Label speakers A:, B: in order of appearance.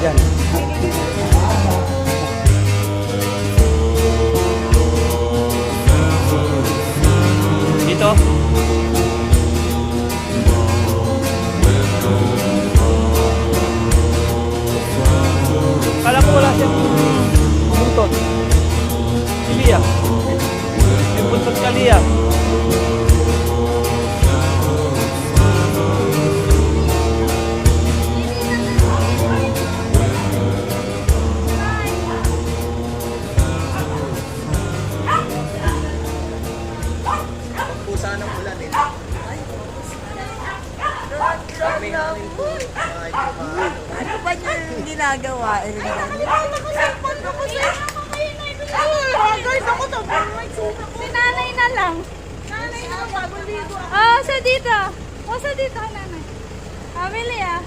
A: dyan. Dito. Kala ko wala siyang buntot. Si Lia. May buntot ka, Lia.
B: Pusa ng ulan eh. May hangin po.
C: Ano ba yung ginagawa?
D: Si nanay na lang. Nanay na lang. Oh, sa dito. Oh, sa dito, nanay. Family ah.